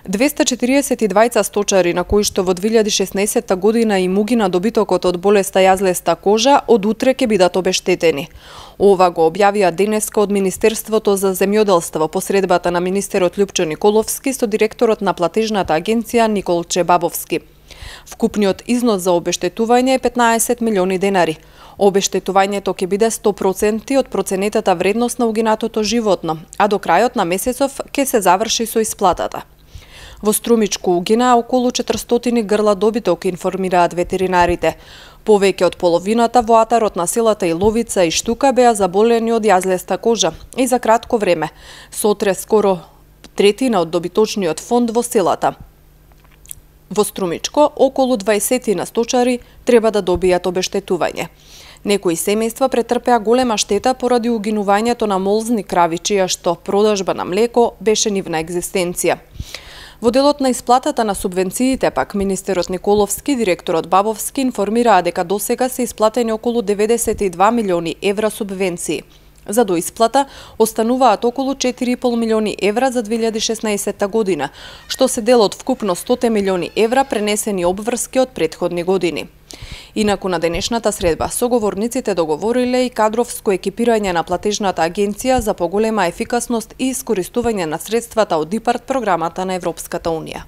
242 сточари на кои што во 2016 година им угина добитокот од болеста јазлеста кожа, од утре ќе бидат обештетени. Ова го објавија денеска од Министерството за земјоделство по средбата на министерот Љупчо Николовски со директорот на платежната агенција Николче Бабовски. Вкупниот износ за обештетување е 15 милиони денари. Обештетувањето ќе биде 100% од проценетата вредност на угинатото животно, а до крајот на месецов ќе се заврши со исплатата. Во Струмичко угина околу 400 грла добиток, информираат ветеринарите. Повеќе од половината во атарот на селата Иловица и Штука беа заболени од јазлеста кожа и за кратко време сотрес скоро третина од добиточниот фонд во селата. Во Струмичко околу 20 на сточари треба да добијат обештетување. Некои семејства претрпеа голема штета поради угинувањето на молзни крави, чија што продажба на млеко беше нивна екзистенција. Во делот на исплатата на субвенциите пак министерот Николовски, директорот Бабовски информираа дека досега се исплатени околу 92 милиони евра субвенции. За доисплата остануваат околу 4,5 милиони евра за 2016 година, што се дел од вкупно 100 милиони евра пренесени обврски од претходни години. Инаку на денешната средба соговорниците договориле и кадровско екипирање на платежната агенција за поголема ефикасност и искористување на средствата од ИПАРД програмата на Европската унија.